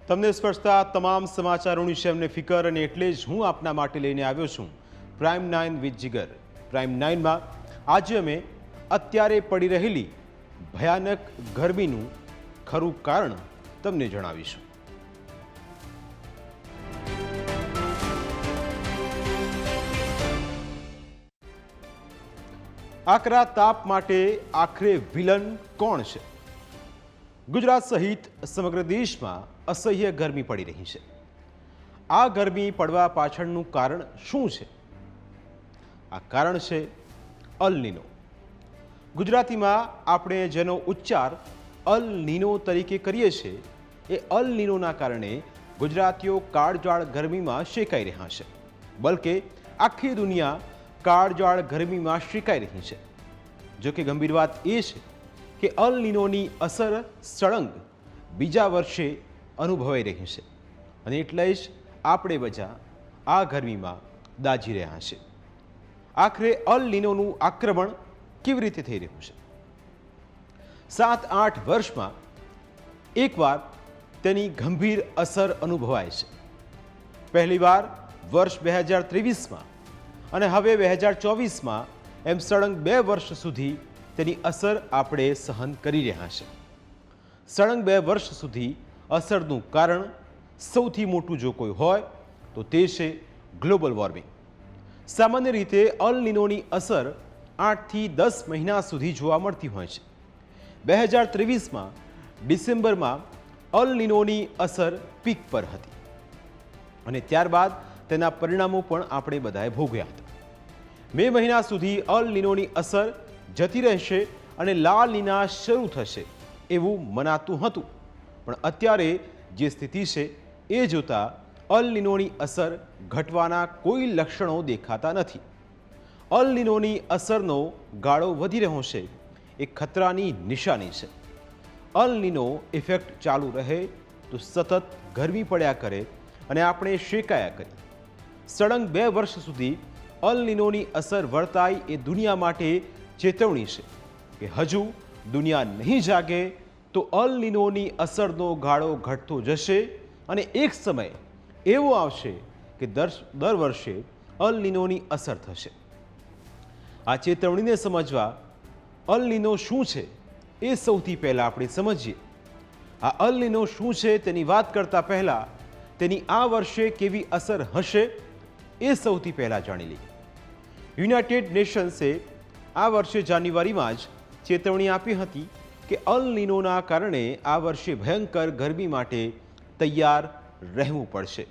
તમને સ્પર્શતા તમામ સમાચારોની છે અમને ફિકર, અને એટલે જ હું આપના માટે લઈને આવ્યો છું પ્રાઇમ 9 વિથ જીગર. પ્રાઇમ 9માં આજે અમે અત્યારે પડી રહેલી ભયાનક ગરમીનું ખરું કારણ તમને જણાવીશું. આકરા તાપ માટે આખરે વિલન કોણ છે? ગુજરાત સહિત સમગ્ર દેશમાં અસહ્ય ગરમી પડી રહી છે. આ ગરમી પડવા પાછળનું કારણ શું છે? આ કારણ છે અલ નીનો. ગુજરાતીમાં આપણે જેનો ઉચ્ચાર અલ નીનો તરીકે કરીએ છીએ, એ અલ નીનોના કારણે ગુજરાતીઓ કાળઝાળ ગરમીમાં શેકાઈ રહ્યા છે. બલકે આખી દુનિયા કાળઝાળ ગરમીમાં શેકાઈ રહી છે. જો કે ગંભીર વાત એ છે કે અલ નીનોની અસર સળંગ બીજા વર્ષે અનુભવાઈ રહી છે, અને એટલે જ આપણે બધા આ ગરમીમાં દાઝી રહ્યા છે. આખરે અલ નીનોનું આક્રમણ કેવી રીતે થઈ રહ્યું છે? 7-8 વર્ષમાં એકવાર તેની ગંભીર અસર અનુભવાય છે. પહેલીવાર વર્ષ 2023માં અને હવે 2024માં, એમ સળંગ 2 વર્ષ સુધી તેની અસર આપણે સહન કરી રહ્યા છે. સળંગ 2 વર્ષ સુધી અસરનું કારણ સૌથી મોટું જો કોઈ હોય તો તે છે ગ્લોબલ વોર્મિંગ. સામાન્ય રીતે અલ નીનોની અસર 8 થી 10 મહિના સુધી જોવા મળતી હોય છે. 2023માં ડિસેમ્બરમાં અલ નીનોની અસર પીક પર હતી, અને ત્યારબાદ તેના પરિણામો પણ આપણે બધાએ ભોગવ્યા હતા. મે મહિના સુધી અલ નીનોની અસર જતી રહેશે અને લા નીના શરૂ થશે એવું મનાતું હતું, પણ અત્યારે જે સ્થિતિ છે એ જોતા અલ નીનોની અસર ઘટવાના કોઈ લક્ષણો દેખાતા નથી. અલ નીનોની અસરનો ગાળો વધી રહ્યો છે એ ખતરાની નિશાની છે. અલ નીનો ઇફેક્ટ ચાલુ રહે તો સતત ગરમી પડ્યા કરે અને આપણે શેકાયા કરીએ. સળંગ 2 વર્ષ સુધી અલ નીનોની અસર વર્તાય એ દુનિયા માટે ચેતવણી છે કે હજુ દુનિયા નહીં જાગે તો અલ નીનોની અસરનો ગાળો ઘટતો જશે, અને એક સમય એવો આવશે કે દર વર્ષે અલ નીનોની અસર થશે. આ ચેતવણીને સમજવા અલ નીનો શું છે એ સૌથી પહેલાં આપણે સમજીએ. આ અલ નીનો શું છે તેની વાત કરતાં પહેલાં તેની આ વર્ષે કેવી અસર હશે એ સૌથી પહેલાં જાણી લઈએ. યુનાઇટેડ નેશન્સે આ વર્ષે જાન્યુઆરીમાં જ ચેતવણી આપી હતી કે અલ નીનોના કારણે આ વર્ષે ભયંકર ગરમી માટે તૈયાર રહેવું પડશે,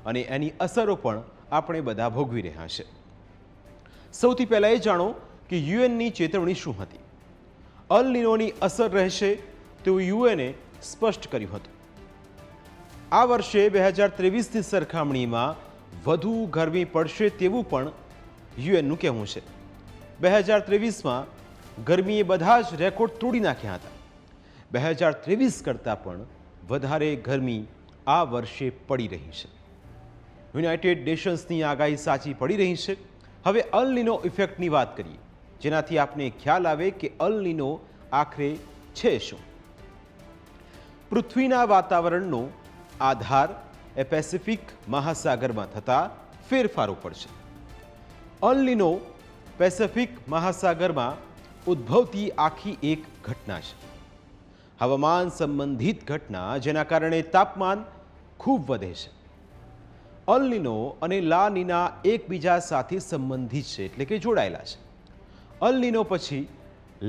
અને એની અસરો પણ આપણે બધા ભોગવી રહ્યા છે. સૌથી પહેલાં એ જાણો કે યુએનની ચેતવણી શું હતી. અલ નીનોની અસર રહેશે તેવું યુએને સ્પષ્ટ કર્યું હતું. આ વર્ષે 2023ની સરખામણીમાં વધુ ગરમી પડશે તેવું પણ યુએનનું કહેવું છે. 2023માં ગરમીએ બધા જ રેકોર્ડ તોડી નાખ્યા હતા. 2023 કરતાં પણ વધારે ગરમી આ વર્ષે પડી રહી છે. યુનાઇટેડ નેશન્સની આગાહી સાચી પડી રહી છે. હવે અલ નીનો ઇફેક્ટની વાત કરીએ, જેનાથી આપને ખ્યાલ આવે કે અલ નીનો આખરે છે શું. પૃથ્વીના વાતાવરણનો આધાર એ પેસિફિક મહાસાગરમાં થતા ફેરફારો પર છે. અલ નીનો પેસિફિક મહાસાગરમાં ઉદ્ભવતી આખી એક ઘટના છે. હવામાન સંબંધિત ઘટના, જેના કારણે તાપમાન ખૂબ વધે છે. અલ નીનો અને લા નીના એકબીજા સાથે સંબંધિત છે, એટલે કે જોડાયેલા છે. અલ નીનો પછી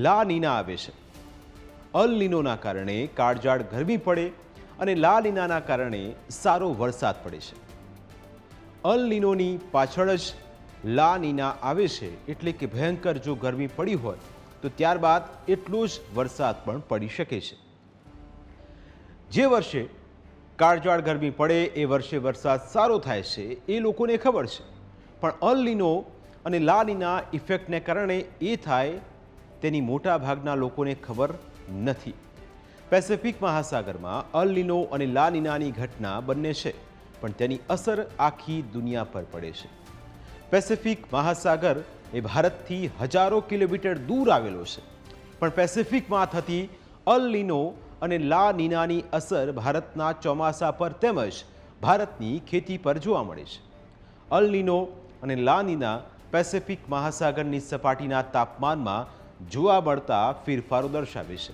લા નીના આવે છે. અલ નીનોના કારણે કાળઝાળ ગરમી પડે અને લા નીનાના કારણે સારો વરસાદ પડે છે. અલ નીનોની પાછળ જ લા નીના આવે છે, એટલે કે ભયંકર જો ગરમી પડી હોય તો ત્યારબાદ એટલો જ વરસાદ પણ પડી શકે છે. જે વર્ષે કાળઝાળ ગરમી પડે એ વર્ષે વરસાદ સારો થાય છે એ લોકોને ખબર છે, પણ અલ નીનો અને લા નીના ઇફેક્ટને કારણે એ થાય તેની મોટા ભાગના લોકોને ખબર નથી. પેસિફિક મહાસાગરમાં અલ નીનો અને લા નીનાની ઘટના બંને છે, પણ તેની અસર આખી દુનિયા પર પડે છે. પેસિફિક મહાસાગર એ ભારતથી હજારો કિલોમીટર દૂર આવેલો છે, પણ પેસિફિકમાં થતી અલ નીનો અને લા નીનાની અસર ભારતના ચોમાસા પર તેમજ ભારતની ખેતી પર જોવા મળે છે. અલ નીનો અને લા નીના પેસિફિક મહાસાગરની સપાટીના તાપમાનમાં જોવા મળતા ફેરફારો દર્શાવે છે,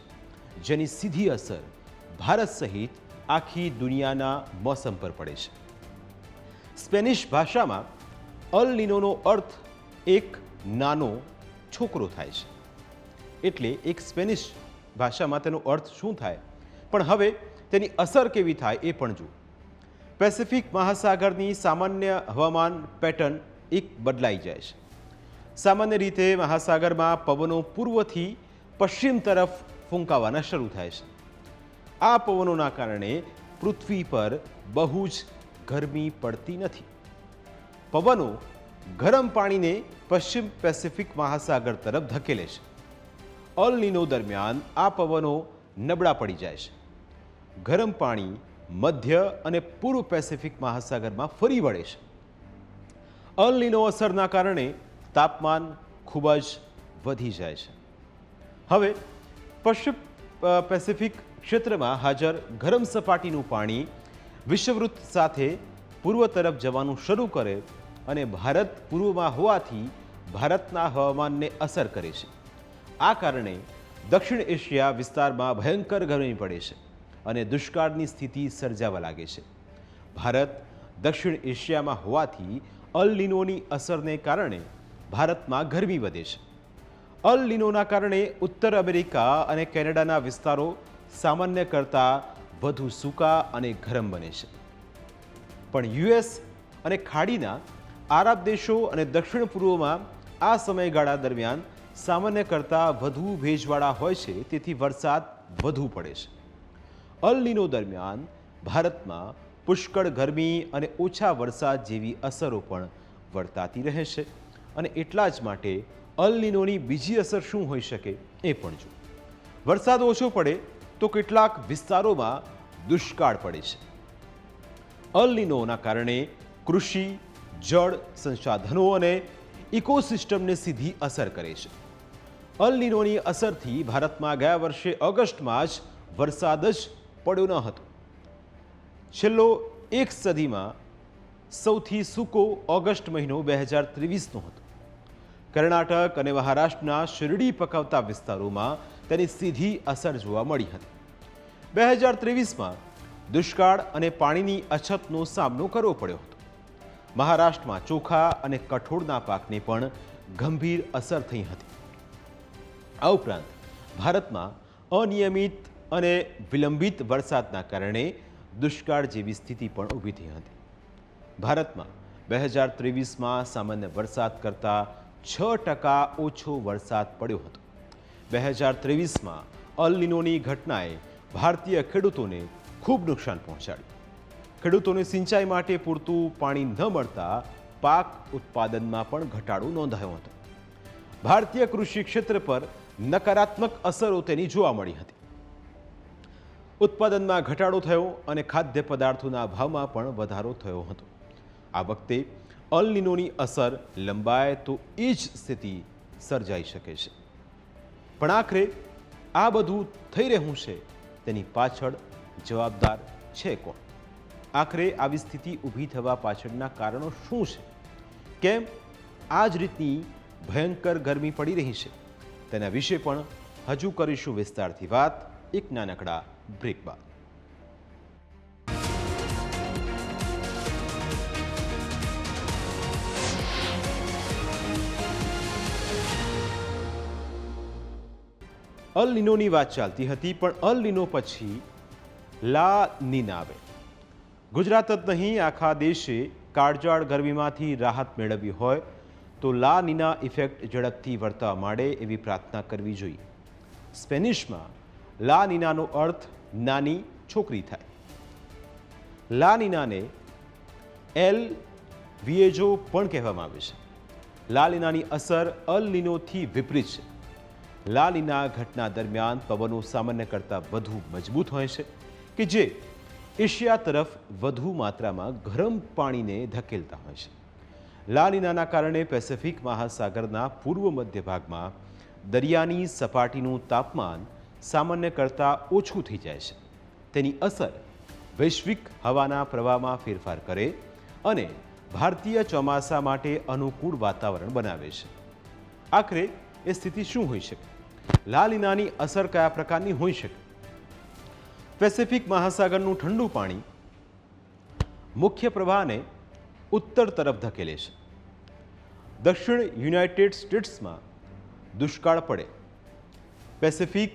જેની સીધી અસર ભારત સહિત આખી દુનિયાના મોસમ પર પડે છે. સ્પેનિશ ભાષામાં અલ નીનોનો અર્થ એક નાનો છોકરો થાય છે. એટલે એક સ્પેનિશ ભાષામાં તેનો અર્થ શું થાય, પણ હવે તેની અસર કેવી થાય એ પણ જુઓ. પેસિફિક મહાસાગરની સામાન્ય હવામાન પેટર્ન એક બદલાઈ જાય છે. સામાન્ય રીતે મહાસાગરમાં પવનો પૂર્વથી પશ્ચિમ તરફ ફૂંકાવાના શરૂ થાય છે. આ પવનોના કારણે પૃથ્વી પર બહુ જ ગરમી પડતી નથી. પવનો ગરમ પાણીને પશ્ચિમ પેસિફિક મહાસાગર તરફ ધકેલે છે. અલ નીનો દરમિયાન આ પવનો નબળા પડી જાય છે. ગરમ પાણી મધ્ય અને પૂર્વ પેસિફિક મહાસાગરમાં ફરી વળે છે. અલ નીનો અસરના કારણે તાપમાન ખૂબ જ વધી જાય છે. હવે પશ્ચિમ પેસિફિક ક્ષેત્રમાં હાજર ગરમ સપાટીનું પાણી વિષુવવૃત્ત સાથે પૂર્વ તરફ જવાનું શરૂ કરે અને ભારત પૂર્વમાં હોવાથી ભારતના હવામાનને અસર કરે છે. આ કારણે દક્ષિણ એશિયા વિસ્તારમાં ભયંકર ગરમી પડે છે અને દુષ્કાળની સ્થિતિ સર્જાવા લાગે છે. ભારત દક્ષિણ એશિયામાં હોવાથી અલ નીનોની અસરને કારણે ભારતમાં ગરમી વધે છે. અલ નીનોના કારણે ઉત્તર અમેરિકા અને કેનેડાના વિસ્તારો સામાન્ય કરતાં વધુ સૂકા અને ગરમ બને છે. પણ યુએસ અને ખાડીના આરબ દેશો અને દક્ષિણ પૂર્વમાં આ સમયગાળા દરમિયાન સામાન્ય કરતાં વધુ ભેજવાળા હોય છે, તેથી વરસાદ વધુ પડે છે. અલ નીનો દરમિયાન ભારતમાં પુષ્કળ ગરમી અને ઓછા વરસાદ જેવી અસરો પણ વર્તાતી રહે છે. અને એટલા જ માટે અલ નીનોની બીજી અસર શું હોઈ શકે એ પણ જુઓ. વરસાદ ઓછો પડે તો કેટલાક વિસ્તારોમાં દુષ્કાળ પડે છે. અલ નીનોના કારણે કૃષિ, જળ સંસાધનો અને ઇકોસિસ્ટમને સીધી અસર કરે છે. અલ નીનોની અસરથી ભારતમાં ગયા વર્ષે ઓગસ્ટમાં જ વરસાદ જ પડ્યો ન હતો. છેલ્લો એક સદીમાં સૌથી સૂકો ઓગસ્ટ મહિનો 2023નો હતો. કર્ણાટક અને મહારાષ્ટ્રના શેરડી પકવતા વિસ્તારોમાં તેની સીધી અસર જોવા મળી હતી. 2023માં દુષ્કાળ અને પાણીની અછતનો સામનો કરવો પડ્યો હતો. મહારાષ્ટ્રમાં ચોખા અને કઠોળના પાકને પણ ગંભીર અસર થઈ હતી. આ ઉપરાંત ભારતમાં અનિયમિત અને વિલંબિત વરસાદના કારણે દુષ્કાળ જેવી સ્થિતિ પણ ઊભી થઈ હતી. ભારતમાં 2023માં સામાન્ય વરસાદ કરતાં 6% ઓછો વરસાદ પડ્યો હતો. 2023માં અલ નીનોની ઘટનાએ ભારતીય ખેડૂતોને ખૂબ નુકસાન પહોંચાડ્યું. ખેડૂતોને સિંચાઈ માટે પૂરતું પાણી ન મળતા પાક ઉત્પાદનમાં પણ ઘટાડો નોંધાયો હતો. ભારતીય કૃષિ ક્ષેત્ર પર નકારાત્મક અસરો તેની જોવા મળી હતી. ઉત્પાદનમાં ઘટાડો થયો અને ખાદ્ય પદાર્થોના ભાવમાં પણ વધારો થયો હતો. આ વખતે અલ નીનોની અસર લંબાય તો એ જ સ્થિતિ સર્જાઈ શકે છે. પણ આખરે આ બધું થઈ રહ્યું છે તેની પાછળ જવાબદાર છે કોણ? આખરે આવી સ્થિતિ ઊભી થવા પાછળના કારણો શું છે? કેમ આ જ રીતની ભયંકર ગરમી પડી રહી છે? તેના વિશે પણ હજુ કરીશું વિસ્તારથી વાત એક નાનકડા બ્રેક બાદ. અલ નીનોની વાત ચાલતી હતી, પણ અલ નીનો પછી લા નીના આવે. ગુજરાત જ નહીં, આખા દેશે કાળઝાળ ગરમીમાંથી રાહત મેળવવી હોય તો લા નીના ઇફેક્ટ ઝડપથી વર્તવા માંડે એવી પ્રાર્થના કરવી જોઈએ. સ્પેનિશમાં લા નીનાનો અર્થ નાની છોકરી થાય. લા નીનાને એલ વિયેજો પણ કહેવામાં આવે છે. લા નીનાની અસર અલ નીનોથી વિપરીત છે. લા નીના ઘટના દરમિયાન પવનો સામાન્ય કરતાં વધુ મજબૂત હોય છે કે જે એશિયા તરફ વધુ માત્રામાં ગરમ પાણીને ધકેલતા હોય છે. લા નીનાના કારણે પેસિફિક મહાસાગરના પૂર્વ મધ્ય ભાગમાં દરિયાની સપાટીનું તાપમાન સામાન્ય કરતાં ઓછું થઈ જાય છે. તેની અસર વૈશ્વિક હવાના પ્રવાહમાં ફેરફાર કરે અને ભારતીય ચોમાસા માટે અનુકૂળ વાતાવરણ બનાવે છે. આખરે એ સ્થિતિ શું હોઈ શકે? લા નીનાની અસર કયા પ્રકારની હોઈ શકે? પેસિફિક મહાસાગરનું ઠંડુ પાણી મુખ્ય પ્રવાહને ઉત્તર તરફ ધકેલે છે. દક્ષિણ યુનાઇટેડ સ્ટેટ્સમાં દુષ્કાળ પડે. પેસિફિક,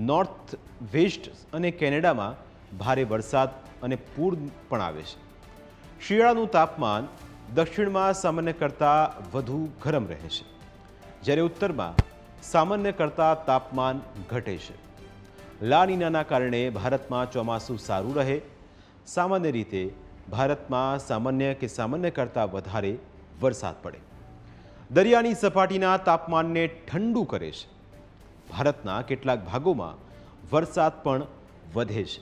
નોર્થ વેસ્ટ અને કેનેડામાં ભારે વરસાદ અને પૂર પણ આવે છે. શિયાળાનું તાપમાન દક્ષિણમાં સામાન્ય કરતાં વધુ ગરમ રહે છે, જ્યારે ઉત્તરમાં સામાન્ય કરતાં તાપમાન ઘટે છે. લા નીનાના કારણે ભારતમાં ચોમાસું સારું રહે. સામાન્ય રીતે ભારતમાં સામાન્ય કે સામાન્ય કરતાં વધારે વરસાદ પડે. દરિયાની સપાટીના તાપમાનને ઠંડુ કરે છે. ભારતના કેટલાક ભાગોમાં વરસાદ પણ વધે છે.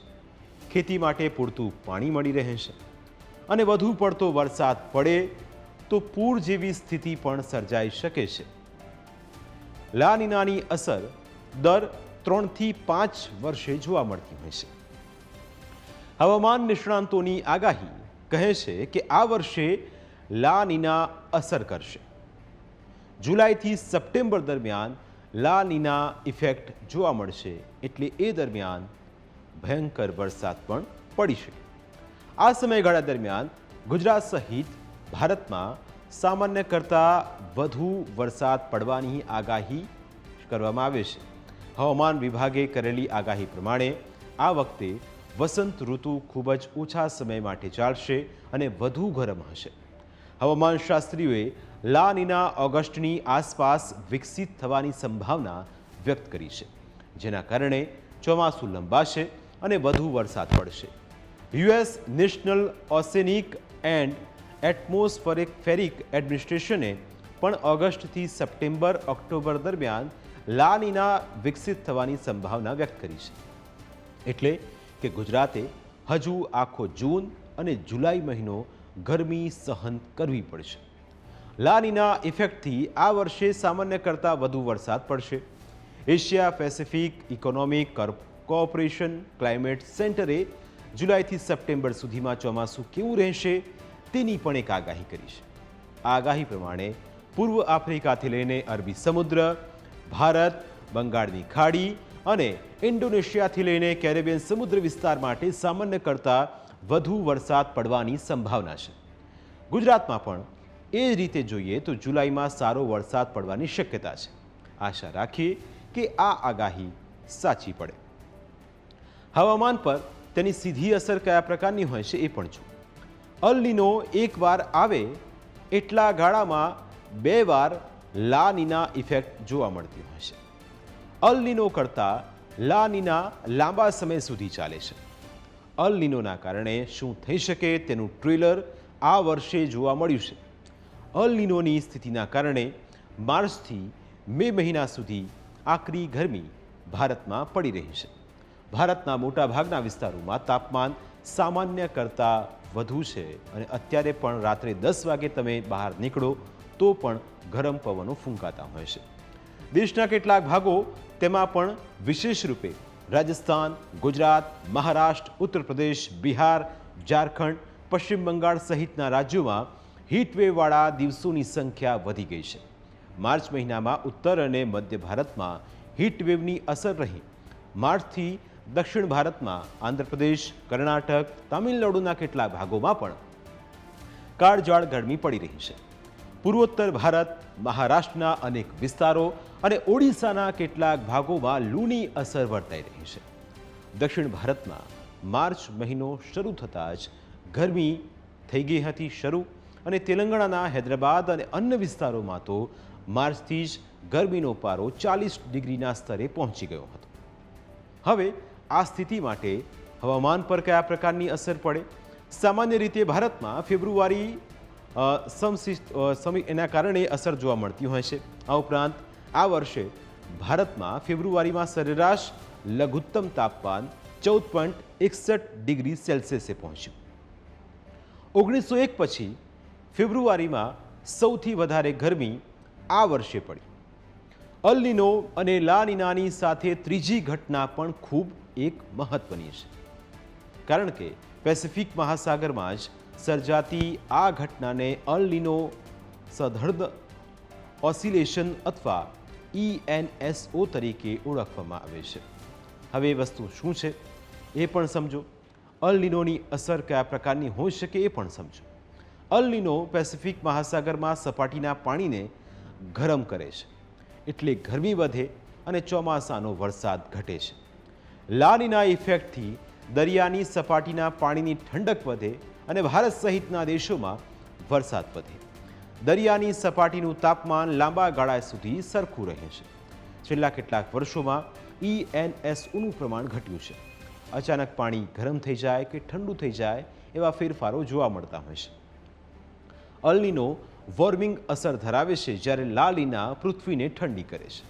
ખેતી માટે પૂરતું પાણી મળી રહે છે અને વધુ પડતો વરસાદ પડે તો પૂર જેવી સ્થિતિ પણ સર્જાઈ શકે છે. લા નીનાની અસર દર 3 થી 5 વર્ષે જોવા મળતી હોય છે. હવામાન નિષ્ણાંતોની આગાહી કહે છે કે આ વર્ષે લા નીના અસર કરશે. જુલાઈથી સપ્ટેમ્બર દરમિયાન લા નીના ઇફેક્ટ જોવા મળશે, એટલે એ દરમિયાન ભયંકર વરસાદ પણ પડી શકે. આ સમયગાળા દરમિયાન ગુજરાત સહિત ભારતમાં સામાન્ય કરતાં વધુ વરસાદ પડવાની આગાહી કરવામાં આવે છે. હવામાન વિભાગે કરેલી આગાહી પ્રમાણે આ વખતે વસંત ઋતુ ખૂબ જ ઓછા સમય માટે ચાલશે અને વધુ ગરમ હશે. હવામાન શાસ્ત્રીઓએ લા નીના ઓગસ્ટની આસપાસ વિકસિત થવાની સંભાવના વ્યક્ત કરી છે, જેના કારણે ચોમાસું લંબાશે અને વધુ વરસાદ પડશે. યુએસ નેશનલ ઓશેનિક એન્ડ એટમોસ્ફેરિક એડમિનિસ્ટ્રેશને પણ ઓગસ્ટથી સપ્ટેમ્બર-ઓક્ટોબર દરમિયાન લા નીના વિકસિત થવાની સંભાવના વ્યક્ત કરી છે. એટલે કે ગુજરાતે હજુ આખો જૂન અને જુલાઈ મહિનો ગરમી સહન કરવી પડશે. લા નીના ઇફેક્ટથી આ વર્ષે સામાન્ય કરતાં વધુ વરસાદ પડશે. Asia Pacific economic cooperation climate સેન્ટરે જુલાઈથી સપ્ટેમ્બર સુધીમાં ચોમાસું કેવું રહેશે તેની પણ એક આગાહી કરી છે. આ આગાહી પ્રમાણે પૂર્વ આફ્રિકાથી લઈને અરબી સમુદ્ર, ભારત, બંગાળની ખાડી અને ઇન્ડોનેશિયાથી લઈને કેરેબિયન સમુદ્ર વિસ્તાર માટે સામાન્ય કરતાં વધુ વરસાદ પડવાની સંભાવના છે. ગુજરાતમાં પણ એ જ રીતે જોઈએ તો જુલાઈમાં સારો વરસાદ પડવાની શક્યતા છે. આશા રાખીએ કે આ આગાહી સાચી પડે. હવામાન પર તેની સીધી અસર કયા પ્રકારની હોય છે એ પણ જુઓ. અલ નીનો એકવાર આવે એટલા ગાળામાં 2 વાર લા નીના ઇફેક્ટ જોવા મળતી હોય છે. અલ નીનો કરતાં લા નીના લાંબા સમય સુધી ચાલે છે. અલ નીનોના કારણે શું થઈ શકે તેનું ટ્રેલર આ વર્ષે જોવા મળ્યું છે. અલ નીનોની સ્થિતિના કારણે માર્ચથી મે મહિના સુધી આકરી ગરમી ભારતમાં પડી રહી છે. ભારતના મોટાભાગના વિસ્તારોમાં તાપમાન સામાન્ય કરતાં વધુ છે અને અત્યારે પણ રાત્રે 10 વાગે તમે બહાર નીકળો તો પણ ગરમ પવનો ફૂંકાતા હોય છે. દેશના કેટલાક ભાગો, તેમાં પણ વિશેષ રૂપે રાજસ્થાન, ગુજરાત, મહારાષ્ટ્ર, ઉત્તર પ્રદેશ, બિહાર, ઝારખંડ, પશ્ચિમ બંગાળ સહિતના રાજ્યોમાં હીટવેવવાળા દિવસોની સંખ્યા વધી ગઈ છે. માર્ચ મહિનામાં ઉત્તર અને મધ્ય ભારતમાં હીટવેવની અસર રહી. માર્ચથી દક્ષિણ ભારતમાં આંધ્રપ્રદેશ, કર્ણાટક, તામિલનાડુના કેટલાક ભાગોમાં પણ કાળઝાળ ગરમી પડી રહી છે. પૂર્વોત્તર ભારત, મહારાષ્ટ્રના અનેક વિસ્તારો અને ઓડિશાના કેટલાક ભાગોમાં લૂની અસર વર્તાઈ રહી છે. દક્ષિણ ભારતમાં માર્ચ મહિનો શરૂ થતાં જ ગરમી થઈ ગઈ હતી શરૂ, અને તેલંગાણાના હૈદરાબાદ અને અન્ય વિસ્તારોમાં તો માર્ચથી જ ગરમીનો પારો 40 ડિગ્રીના સ્તરે પહોંચી ગયો હતો. હવે આ સ્થિતિ માટે હવામાન પર કયા પ્રકારની અસર પડે? સામાન્ય રીતે ભારતમાં ફેબ્રુઆરી એના કારણે અસર જોવા મળતી હોય છે. આ ઉપરાંત આ વર્ષે ભારતમાં ફેબ્રુઆરીમાં સરેરાશ લઘુત્તમ તાપમાન 14.61 ડિગ્રી સેલ્સિયસે પહોંચ્યું. 1901 પછી ફેબ્રુઆરીમાં સૌથી વધારે ગરમી આ વર્ષે પડી. અલ નીનો અને લા નીનાની સાથે ત્રીજી ઘટના પણ ખૂબ એક મહત્વની છે, કારણ કે પેસિફિક મહાસાગરમાં જ સર્જાતી આ ઘટનાને અલ નીનો સધર્દ ઓસિલેશન અથવા ENSO તરીકે ઓળખવામાં આવે છે. હવે એ વસ્તુ શું છે એ પણ સમજો. અલ નીનોની અસર કયા પ્રકારની હોઈ શકે એ પણ સમજો. અલ નીનો પેસિફિક મહાસાગરમાં સપાટીના પાણીને ગરમ કરે છે, એટલે ગરમી વધે અને ચોમાસાનો વરસાદ ઘટે છે. લા નીના ઇફેક્ટથી દરિયાની સપાટીના પાણીની ઠંડક વધે અને ભારત સહિતના દેશોમાં વરસાદ વધે. દરિયાની સપાટીનું તાપમાન લાંબા ગાળા સુધી સરખું રહે છે. છેલ્લા કેટલાક વર્ષોમાં ENSOનું પ્રમાણ ઘટ્યું છે. અચાનક પાણી ગરમ થઈ જાય કે ઠંડુ થઈ જાય એવા ફેરફારો જોવા મળતા હોય છે. અલ નીનો વોર્મિંગ અસર ધરાવે છે, જ્યારે લા નીના પૃથ્વીને ઠંડી કરે છે.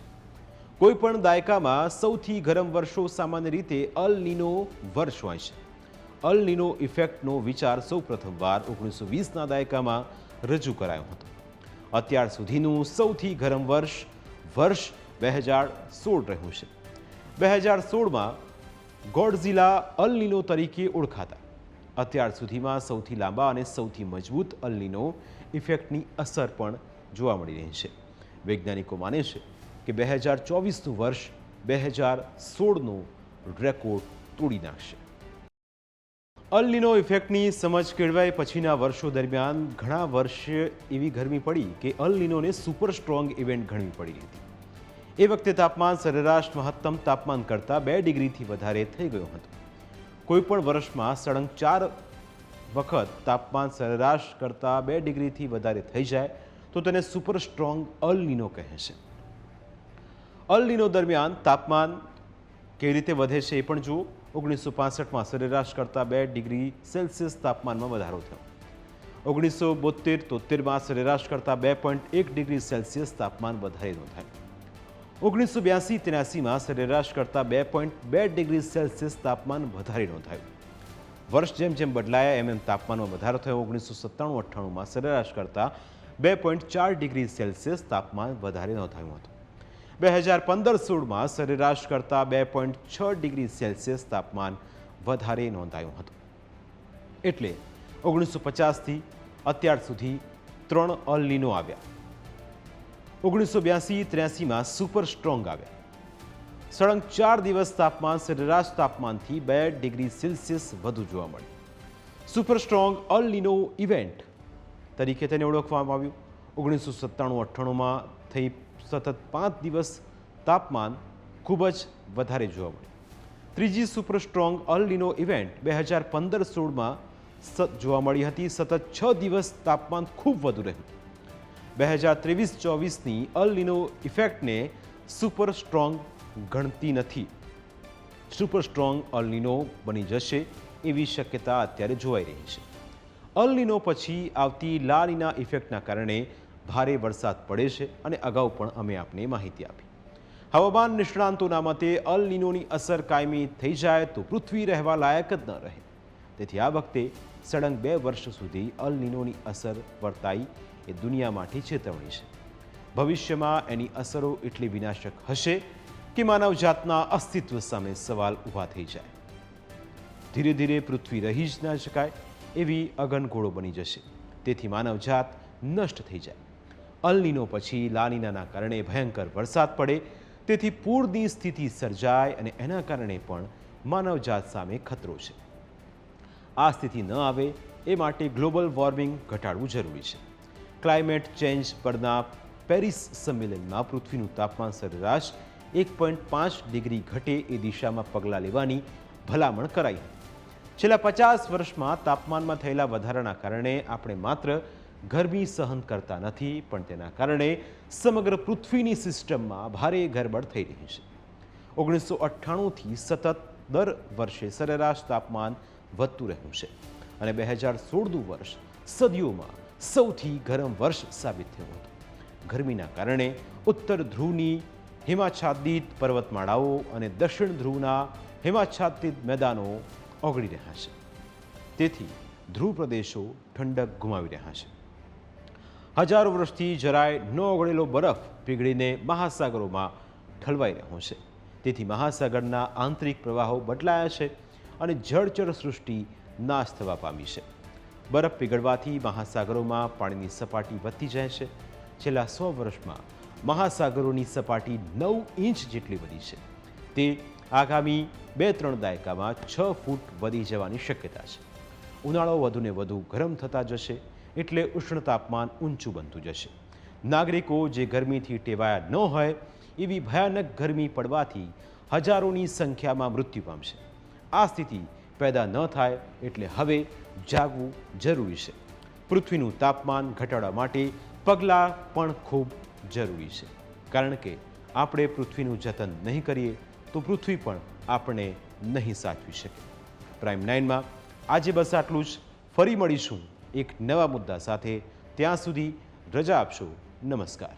કોઈપણ દાયકામાં સૌથી ગરમ વર્ષો સામાન્ય રીતે અલ નીનો વર્ષ હોય છે. અલ નીનો ઇફેક્ટનો વિચાર સૌપ્રથમવાર 1920ના દાયકામાં રજૂ કરાયો હતો. અત્યાર સુધીનું સૌથી ગરમ વર્ષ 2016 રહ્યું છે. 2016માં ગોડઝિલા અલ નીનો તરીકે ઓળખાતા. અત્યાર સુધીમાં સૌથી લાંબા અને સૌથી મજબૂત અલ નીનો ઇફેક્ટની અસર પણ જોવા મળી રહી છે. વૈજ્ઞાનિકો માને છે કે 2024નું વર્ષ 2016નો રેકોર્ડ તોડી નાખશે. અલ નીનો ઇફેક્ટની સમજ કેળવાય પછીના વર્ષો દરમિયાન ઘણા વર્ષે એવી ગરમી પડી કે અલ નીનોને સુપર સ્ટ્રોંગ ઇવેન્ટ ગણવી પડી હતી. એ વખતે તાપમાન સરેરાશ મહત્તમ તાપમાન કરતાં 2 ડિગ્રીથી વધારે થઈ ગયું હતું. કોઈપણ વર્ષમાં સળંગ 4 વખત તાપમાન સરેરાશ કરતાં 2 ડિગ્રીથી વધારે થઈ જાય તો તેને સુપર સ્ટ્રોંગ અલ નીનો કહે છે. અલ નીનો દરમિયાન તાપમાન કેવી રીતે વધે છે એ પણ જુઓ. 1965માં સરેરાશ કરતાં 2 ડિગ્રી સેલ્સિયસ તાપમાનમાં વધારો થયો. 1972-73માં સરેરાશ કરતાં 2.1 ડિગ્રી સેલ્સિયસ તાપમાન વધારે નોંધાયું. 1982-83માં સરેરાશ કરતાં 2.2 ડિગ્રી સેલ્સિયસ તાપમાન વધારે નોંધાયું. વર્ષ જેમ જેમ બદલાયા એમ તાપમાનમાં વધારો થયો. 1997-98માં સરેરાશ કરતાં 2.4 ડિગ્રી સેલ્સિયસ તાપમાન વધારે નોંધાયું હતું. 2015-16માં સરેરાશ કરતાં 2.6 ડિગ્રી સેલ્સિયસ તાપમાન વધારે નોંધાયું હતું. એટલે 1950થી અત્યાર સુધી 3 અલ નીનો આવ્યા. 1982-83માં સુપર સ્ટ્રોંગ આવ્યા. સળંગ 4 દિવસ તાપમાન સરેરાશ તાપમાનથી 2 ડિગ્રી સેલ્સિયસ વધુ જોવા મળ્યું. સુપર સ્ટ્રોંગ અલ નીનો ઇવેન્ટ તરીકે તેને ઓળખવામાં આવ્યું. 1997-98માં થઈ સતત 5 દિવસ તાપમાન ખૂબ જ વધારે જોવા મળ્યું. ત્રીજી સુપર સ્ટ્રોંગ અલ નીનો ઇવેન્ટ 2015-16માં જોવા મળી હતી. સતત 6 દિવસ તાપમાન ખૂબ વધુ રહ્યું. 2023-24ની અલ નીનો ઇફેક્ટને સુપર સ્ટ્રોંગ ગણતી નથી. સુપર સ્ટ્રોંગ અલ નીનો બની જશે એવી શક્યતા અત્યારે જોવાઈ રહી છે. અલ નીનો પછી આવતી લા નીના ઇફેક્ટના કારણે ભારે વરસાદ પડે છે અને અગાઉ પણ અમે આપને માહિતી આપી. હવામાન નિષ્ણાંતોના મતે અલ નીનોની અસર કાયમી થઈ જાય તો પૃથ્વી રહેવા લાયક જ ન રહે. તેથી આ વખતે સળંગ 2 વર્ષ સુધી અલ નીનોની અસર વર્તાઈ એ દુનિયા માટે ચેતવણી છે. ભવિષ્યમાં એની અસરો એટલી વિનાશક હશે કે માનવજાતના અસ્તિત્વ સામે સવાલ ઊભા થઈ જાય. ધીરે ધીરે પૃથ્વી રહી જ ના શકાય એવી અગનગોળો બની જશે. તેથી માનવજાત નષ્ટ થઈ જાય. અલ નીનો પછી લા નીનાના કારણે ભયંકર વરસાદ પડે, તેથી પૂરની સ્થિતિ સર્જાય અને એના કારણે પણ માનવજાત સામે ખતરો છે. આ સ્થિતિ ન આવે એ માટે ગ્લોબલ વોર્મિંગ ઘટાડવું જરૂરી છે. ક્લાઇમેટ ચેન્જ પરના પેરિસ સંમેલનમાં પૃથ્વીનું તાપમાન સરેરાશ 1.5 ડિગ્રી ઘટે એ દિશામાં પગલાં લેવાની ભલામણ કરાઈ હતી. છેલ્લા 50 વર્ષમાં તાપમાનમાં થયેલા વધારાના કારણે આપણે માત્ર ગરમી સહન કરતા નથી, પણ તેના કારણે સમગ્ર પૃથ્વીની સિસ્ટમમાં ભારે ગરબડ થઈ રહી છે. 1998થી સતત દર વર્ષે સરેરાશ તાપમાન વધતું રહ્યું છે અને 2016નું વર્ષ સદીઓમાં સૌથી ગરમ વર્ષ સાબિત થયું હતું. ગરમીના કારણે ઉત્તર ધ્રુવની હિમાચ્છાદિત પર્વતમાળાઓ અને દક્ષિણ ધ્રુવના હિમાચ્છાદિત મેદાનો ઓગળી રહ્યા છે. તેથી ધ્રુવ પ્રદેશો ઠંડક ગુમાવી રહ્યા છે. હજારો વર્ષથી જરાય ન ઓગળેલો બરફ પીગળીને મહાસાગરોમાં ઠલવાઈ રહ્યો છે. તેથી મહાસાગરના આંતરિક પ્રવાહો બદલાયા છે અને જળચર સૃષ્ટિ નાશ થવા પામી છે. બરફ પીગળવાથી મહાસાગરોમાં પાણીની સપાટી વધતી જાય છે. છેલ્લા 100 વર્ષમાં મહાસાગરોની સપાટી 9 ઇંચ જેટલી વધી છે. તે આગામી 2-3 દાયકામાં 6 ફૂટ વધી જવાની શક્યતા છે. ઉનાળો વધુને વધુ ગરમ થતા જશે એટલે ઉષ્ણ તાપમાન ઊંચું બનતું જશે. નાગરિકો જે ગરમીથી ટેવાયા ન હોય એવી ભયાનક ગરમી પડવાથી હજારોની સંખ્યામાં મૃત્યુ પામશે. આ સ્થિતિ પેદા ન થાય એટલે હવે જાગવું જરૂરી છે. પૃથ્વીનું તાપમાન ઘટાડવા માટે પગલાં પણ ખૂબ જરૂરી છે. કારણ કે આપણે પૃથ્વીનું જતન નહીં કરીએ તો પૃથ્વી પણ આપણે નહીં સાચવી શકે. પ્રાઇમ 9માં આજે બસ આટલું જ. ફરી મળીશું એક નવા મુદ્દા સાથે. ત્યાં સુધી રજા આપશો. નમસ્કાર.